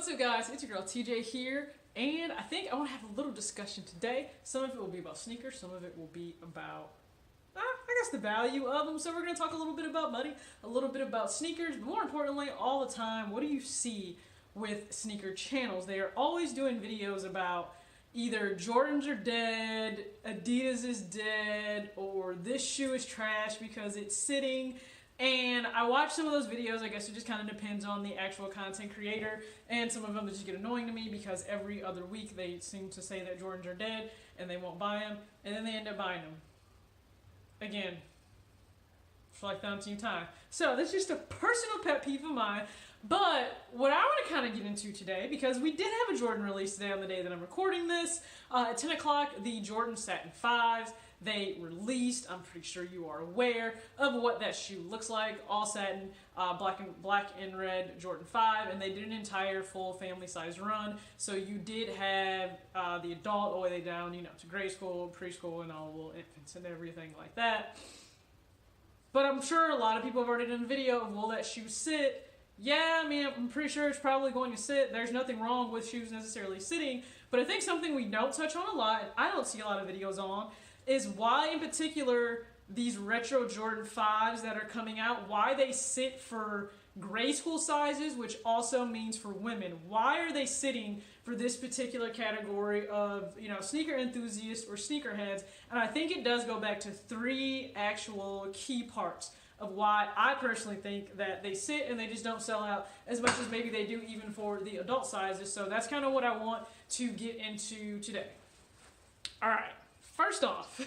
What's up, guys? It's your girl TJ here, and I think I want to have a little discussion today. Some of it will be about sneakers, some of it will be about, I guess, the value of them. So we're going to talk a little bit about money, a little bit about sneakers, but more importantly, all the time, what do you see with sneaker channels? They are always doing videos about either Jordans are dead, Adidas is dead, or this shoe is trash because it's sitting. And I watch some of those videos. I guess it just kind of depends on the actual content creator, and some of them just get annoying to me because every other week they seem to say that Jordans are dead and they won't buy them, and then they end up buying them again for like the umpteenth time. So that's just a personal pet peeve of mine. But what I want to kind of get into today, because we did have a Jordan release today on the day that I'm recording this, at 10 o'clock, the Jordan Satin 5s, they released. I'm pretty sure you are aware of what that shoe looks like. All satin, black and red Jordan 5, and they did an entire full family size run. So you did have the adult all the way down, to grade school, preschool, and all little infants and everything like that. But I'm sure a lot of people have already done a video of will that shoe sit. Yeah, I mean, I'm pretty sure it's probably going to sit. There's nothing wrong with shoes necessarily sitting, but I think something we don't touch on a lot, and I don't see a lot of videos on, is why in particular these retro Jordan 5s that are coming out, why they sit for grade school sizes, which also means for women. Why are they sitting for this particular category of, sneaker enthusiasts or sneakerheads? And I think it does go back to three actual key parts of why I personally think that they sit and they just don't sell out as much as maybe they do even for the adult sizes. So that's kind of what I want to get into today. All right, first off,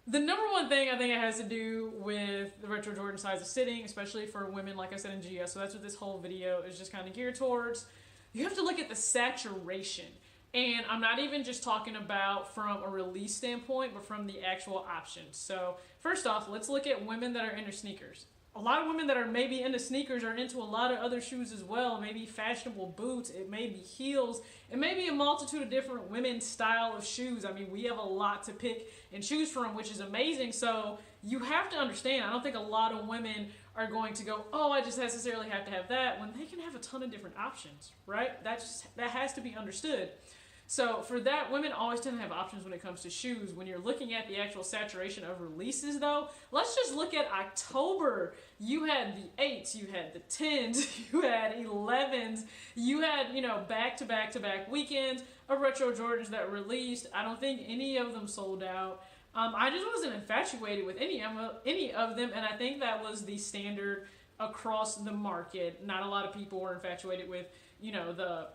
the number one thing I think it has to do with the retro Jordan size of sitting, especially for women, like I said, in GS. So that's what this whole video is just kind of geared towards. You have to look at the saturation. And I'm not even just talking about from a release standpoint, but from the actual options. So first off, let's look at women that are into sneakers. A lot of women that are maybe into sneakers are into a lot of other shoes as well. Maybe fashionable boots, it may be heels, it may be a multitude of different women's style of shoes. I mean, we have a lot to pick and choose from, which is amazing. So you have to understand, I don't think a lot of women are going to go, oh, I just necessarily have to have that, when they can have a ton of different options, right? That has to be understood. So for that, women always tend to have options when it comes to shoes. When you're looking at the actual saturation of releases, though, let's just look at October. You had the 8s, you had the 10s, you had 11s, you had, back-to-back-to-back weekends of retro Jordans that released. I don't think any of them sold out. I just wasn't infatuated with any of them, and I think that was the standard across the market. Not a lot of people were infatuated with, the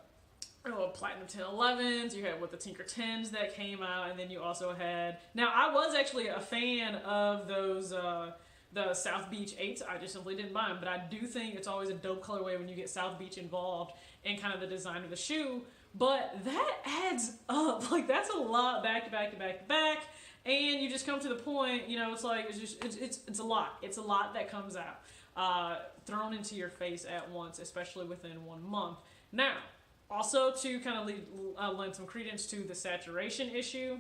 Platinum 1011s, you had the Tinker 10s that came out, and then you also had, now I was actually a fan of those, the South Beach 8s, I just simply didn't buy them, but I do think it's always a dope colorway when you get South Beach involved in kind of the design of the shoe, but that adds up, like that's a lot back to back to back to back, and you just come to the point, it's like, it's a lot that comes out, thrown into your face at once, especially within 1 month. Now, also, to kind of lend some credence to the saturation issue,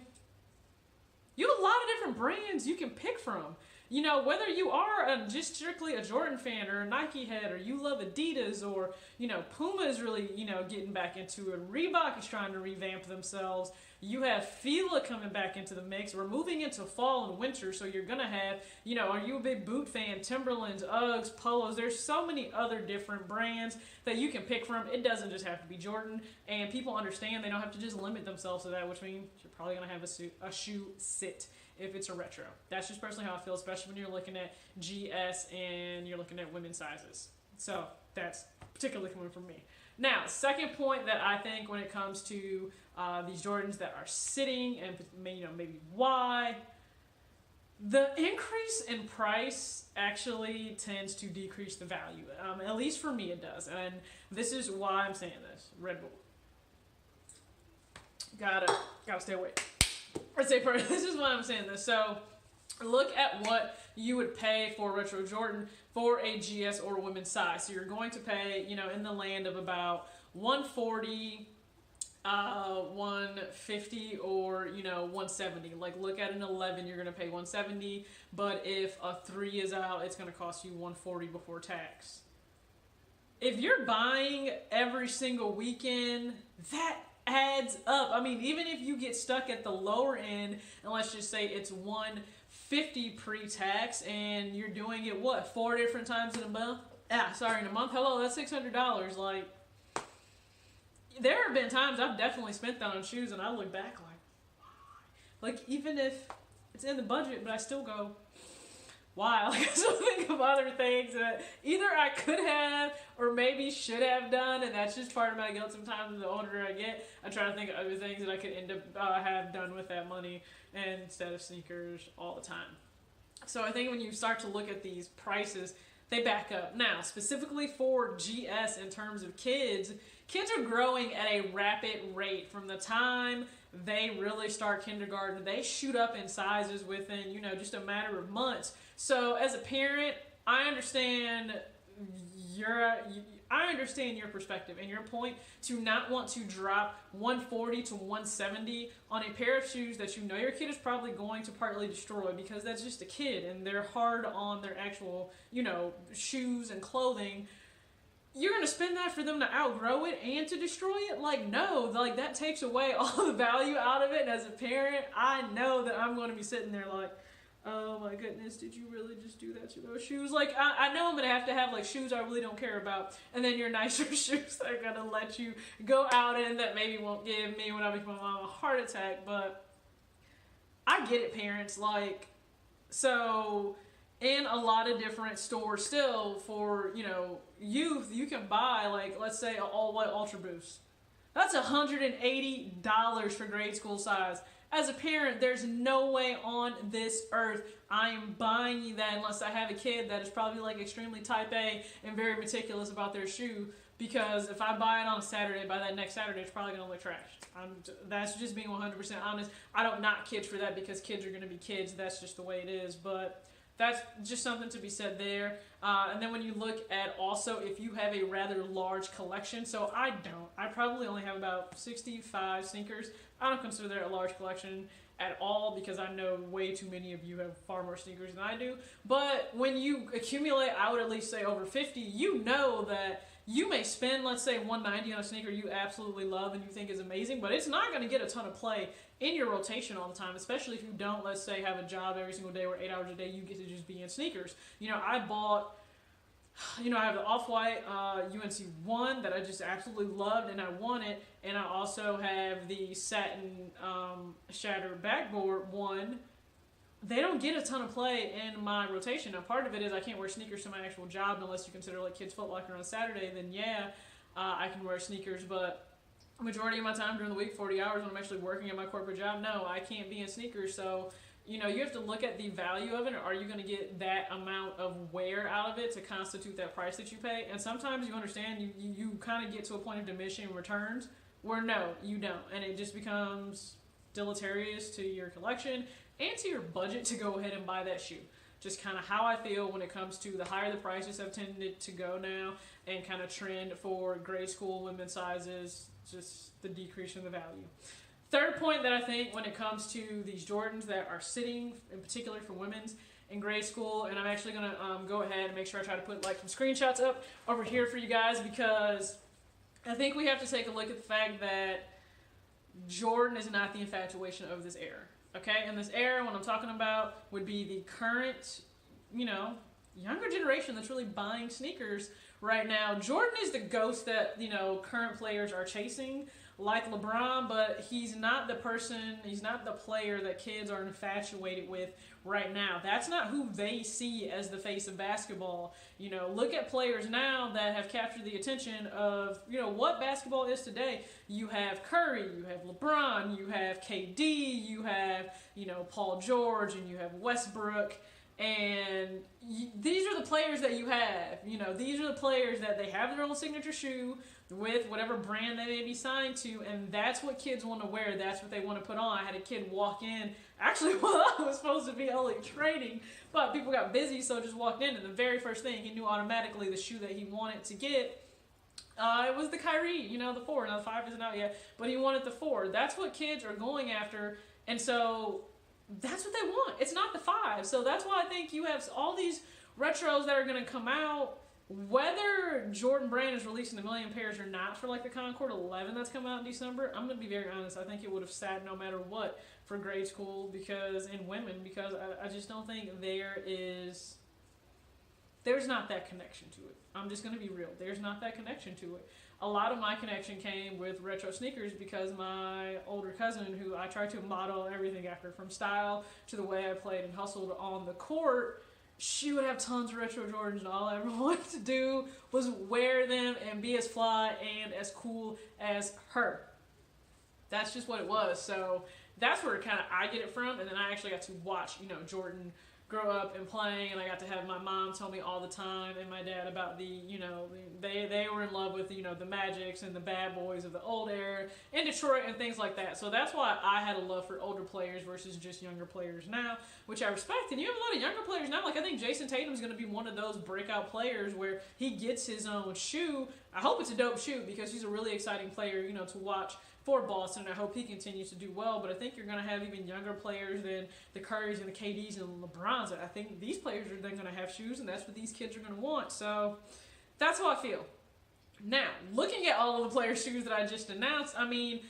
you have a lot of different brands you can pick from. Whether you are just strictly a Jordan fan or a Nike head, or you love Adidas, or, Puma is really, getting back into it. Reebok is trying to revamp themselves. You have Fila coming back into the mix. We're moving into fall and winter, so you're going to have, are you a big boot fan? Timberlands, Uggs, Polos. There's so many other different brands that you can pick from. It doesn't just have to be Jordan, and people understand they don't have to just limit themselves to that, which means you're probably going to have a shoe sit if it's a retro. That's just personally how I feel, especially when you're looking at GS and you're looking at women's sizes. So that's particularly coming from me. Now, second point that I think when it comes to these Jordans that are sitting, and maybe why, the increase in price actually tends to decrease the value. At least for me it does. And this is why I'm saying this. Red Bull. Gotta stay awake. This is why I'm saying this. So look at what you would pay for retro Jordan for a GS or women's size. So you're going to pay, in the land of about 140, 150, or 170. Like, look at an 11, you're going to pay 170, but if a 3 is out, it's going to cost you 140 before tax. if you're buying every single weekend, that adds up. I mean, even if you get stuck at the lower end, and let's just say it's 150 pre-tax, and you're doing it what, 4 different times in a month? In a month. Hello, that's $600. Like, there have been times I've definitely spent that on shoes, and I look back like even if it's in the budget, but I still go, why? Like, I still think of other things that either I could have or maybe should have done, and that's just part of my guilt. Sometimes the older I get, I try to think of other things that I could end up have done with that money instead of sneakers all the time. So I think when you start to look at these prices, they back up. Now, specifically for GS in terms of kids are growing at a rapid rate. From the time they really start kindergarten, they shoot up in sizes within, just a matter of months. So as a parent, I understand your perspective and your point to not want to drop $140 to $170 on a pair of shoes that your kid is probably going to partly destroy, because that's just a kid and they're hard on their actual, shoes and clothing. You're going to spend that for them to outgrow it and to destroy it? Like, no, like that takes away all the value out of it. And as a parent, I know that I'm going to be sitting there like, oh my goodness, did you really just do that to those shoes? Like, I know I'm going to have like shoes I really don't care about, and then your nicer shoes that are going to let you go out in that maybe won't give me when I become a heart attack. But I get it, parents. Like, so in a lot of different stores still for, youth, you can buy, like, let's say an all-white Ultra Boost. That's $180 for grade school size. As a parent, there's no way on this earth I am buying you that unless I have a kid that is probably like extremely type A and very meticulous about their shoe, because if I buy it on a Saturday, by that next Saturday, it's probably going to look trash. That's just being 100% honest. I don't knock kids for that, because kids are going to be kids. That's just the way it is. But that's just something to be said there. And then when you look at also if you have a rather large collection, so I don't. I probably only have about 65 sneakers. I don't consider that a large collection at all, because I know way too many of you have far more sneakers than I do. But when you accumulate, I would at least say over 50, you know that you may spend, let's say, $190 on a sneaker you absolutely love and you think is amazing, but it's not going to get a ton of play in your rotation all the time, especially if you don't, let's say, have a job every single day or 8 hours a day, you get to just be in sneakers. I bought, I have the Off-White UNC 1 that I just absolutely loved and I want it, and I also have the Satin Shattered Backboard 1. They don't get a ton of play in my rotation. Now, part of it is I can't wear sneakers to my actual job unless you consider like Kids Foot Locker on Saturday. Then I can wear sneakers. But majority of my time during the week, 40 hours when I'm actually working at my corporate job, no, I can't be in sneakers. So, you have to look at the value of it. Are you going to get that amount of wear out of it to constitute that price that you pay? And sometimes you understand you kind of get to a point of diminishing returns where no, you don't. And it just becomes deleterious to your collection and to your budget to go ahead and buy that shoe. Just kind of how I feel when it comes to the higher the prices have tended to go now, and kind of trend for grade school women's sizes, just the decrease in the value. Third point that I think when it comes to these Jordans that are sitting, in particular for women's in grade school, and I'm actually going to go ahead and make sure I try to put like some screenshots up over here for you guys, because I think we have to take a look at the fact that Jordan is not the infatuation of this era. Okay, and this era, what I'm talking about, would be the current, younger generation that's really buying sneakers right now. Jordan is the ghost that, current players are chasing, like LeBron, but he's not the player that kids are infatuated with right now. That's not who they see as the face of basketball. Look at players now that have captured the attention of, what basketball is today. You have Curry, you have LeBron, you have KD, you have, Paul George, and you have Westbrook. And these are the players that you have. These are the players that they have their own signature shoe with whatever brand they may be signed to, and that's what kids want to wear. That's what they want to put on. I had a kid walk in, actually, while I was supposed to be only training, but people got busy, so just walked in, and the very first thing, he knew automatically the shoe that he wanted to get. It was the Kyrie, the 4. Now, the 5 isn't out yet, but he wanted the 4. That's what kids are going after, and so that's what they want. It's not the 5. So that's why I think you have all these retros that are going to come out Whether Jordan Brand is releasing a million pairs or not for like the Concord 11 that's coming out in December, I'm going to be very honest. I think it would have sat no matter what for grade school and women, because I just don't think there's not that connection to it. I'm just going to be real. There's not that connection to it. A lot of my connection came with retro sneakers because my older cousin, who I tried to model everything after, from style to the way I played and hustled on the court, she would have tons of retro Jordans, and all I ever wanted to do was wear them and be as fly and as cool as her. That's just what it was. So that's where kind of I get it from. And then I actually got to watch, Jordan grow up and playing, and I got to have my mom tell me all the time, and my dad, about they were in love with, the Magics and the bad boys of the old era in Detroit and things like that. So that's why I had a love for older players versus just younger players now, which I respect. And you have a lot of younger players now. Like, I think Jason Tatum's going to be one of those breakout players where he gets his own shoe. I hope it's a dope shoe, because he's a really exciting player, to watch for Boston. I hope he continues to do well, but I think you're going to have even younger players than the Currys and the KDs and the LeBrons. I think these players are then going to have shoes, and that's what these kids are going to want. So that's how I feel. Now, looking at all of the players' shoes that I just announced, I mean,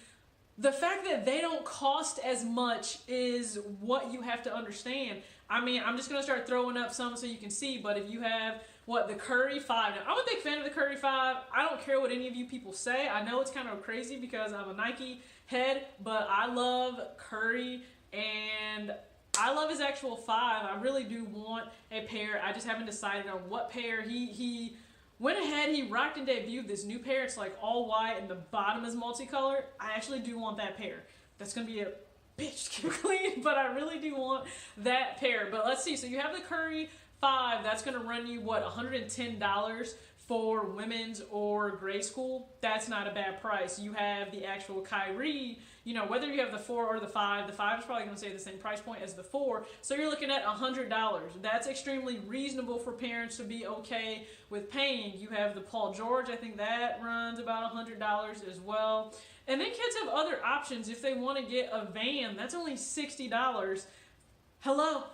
the fact that they don't cost as much is what you have to understand. I mean, I'm just going to start throwing up some so you can see, but if you have the Curry 5. Now, I'm a big fan of the Curry 5. I don't care what any of you people say. I know it's kind of crazy because I'm a Nike head, but I love Curry, and I love his actual 5. I really do want a pair. I just haven't decided on what pair. He went ahead, he rocked and debuted this new pair. It's like all white, and the bottom is multicolored. I actually do want that pair. That's going to be a bitch to keep clean, but I really do want that pair. But let's see. So you have the Curry 5, that's going to run you, $110 for women's or grade school. That's not a bad price. You have the actual Kyrie, whether you have the 4 or the 5 is probably going to stay the same price point as the 4. So you're looking at $100. That's extremely reasonable for parents to be okay with paying. You have the Paul George. I think that runs about $100 as well. And then kids have other options. If they want to get a Van, that's only $60. Hello,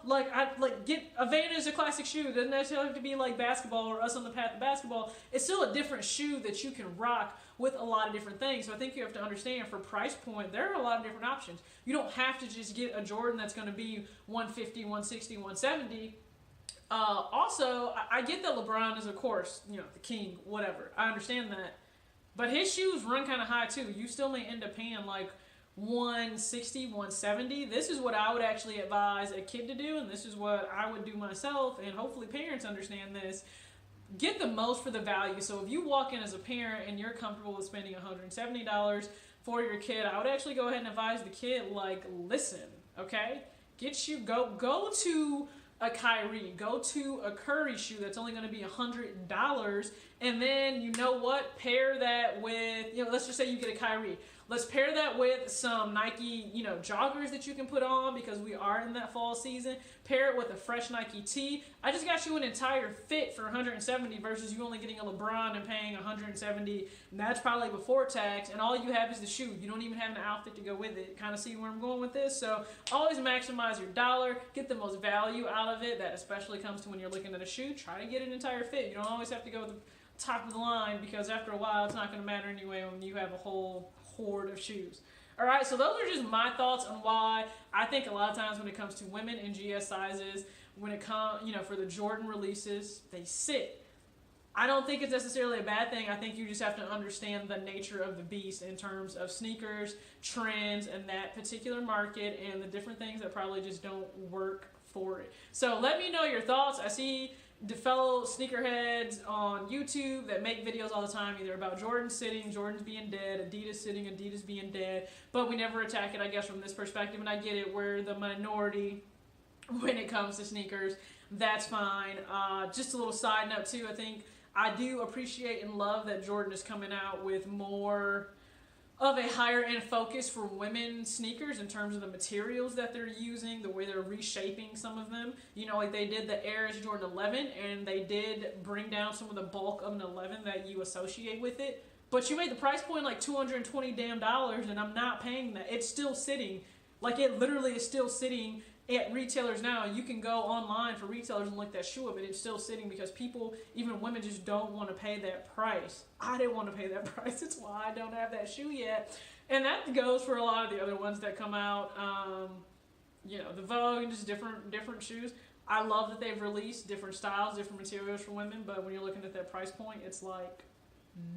get a Van is a classic shoe. It doesn't necessarily have to be like basketball or us on the path of basketball. It's still a different shoe that you can rock with a lot of different things. So I think you have to understand, for price point, there are a lot of different options. You don't have to just get a Jordan that's going to be $150, $160, $170. Also, I get that LeBron is, of course, the king, whatever. I understand that. But his shoes run kind of high too. You still may end up paying like $160, $170. This is what I would actually advise a kid to do, and this is what I would do myself, and hopefully parents understand this. Get the most for the value. So if you walk in as a parent and you're comfortable with spending $170 for your kid, I would actually go ahead and advise the kid, listen, okay? Go to a Kyrie, go to a Curry shoe that's only going to be $100, and then pair that with, let's just say you get a Kyrie. Let's pair that with some Nike, joggers that you can put on, because we are in that fall season. Pair it with a fresh Nike tee. I just got you an entire fit for $170 versus you only getting a LeBron and paying $170, and that's probably before tax, and all you have is the shoe. You don't even have an outfit to go with it. Kind of see where I'm going with this? So always maximize your dollar. Get the most value out of it. That especially comes to when you're looking at a shoe. Try to get an entire fit. You don't always have to go with the top of the line, because after a while it's not going to matter anyway when you have a whole horde of shoes. Alright, so those are just my thoughts on why I think a lot of times when it comes to women in GS sizes, when it comes, for the Jordan releases, they sit. I don't think it's necessarily a bad thing. I think you just have to understand the nature of the beast in terms of sneakers, trends, and that particular market, and the different things that probably just don't work for it. So let me know your thoughts. I see the fellow sneakerheads on YouTube that make videos all the time, either about Jordan sitting, Jordan's being dead, Adidas sitting, Adidas being dead, but we never attack it, I guess, from this perspective, and I get it, we're the minority when it comes to sneakers. That's fine. Just a little side note too, I think I do appreciate and love that Jordan is coming out with more of a higher end focus for women's sneakers in terms of the materials that they're using, the way they're reshaping some of them. Like they did the Air Jordan 11, and they did bring down some of the bulk of an 11 that you associate with it. But you made the price point like $220 damn, and I'm not paying that. It's still sitting. Like, it literally is still sitting at retailers now, you can go online for retailers and look that shoe up and it's still sitting because people, even women, just don't want to pay that price. I didn't want to pay that price. That's why I don't have that shoe yet. And that goes for a lot of the other ones that come out. You know, the Vogue and just different shoes. I love that they've released different styles, different materials for women, but when you're looking at that price point, it's like,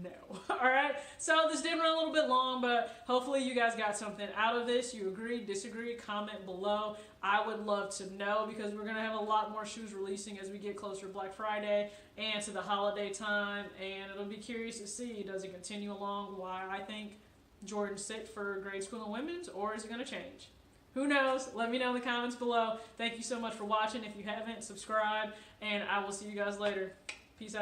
no. Alright, so this did run a little bit long, but hopefully you guys got something out of this. You agree, disagree, comment below. I would love to know because we're going to have a lot more shoes releasing as we get closer to Black Friday and to the holiday time, and it'll be curious to see, does it continue along why I think Jordan's sit for grade school and women's, or is it going to change? Who knows? Let me know in the comments below. Thank you so much for watching. If you haven't, subscribe, and I will see you guys later. Peace out.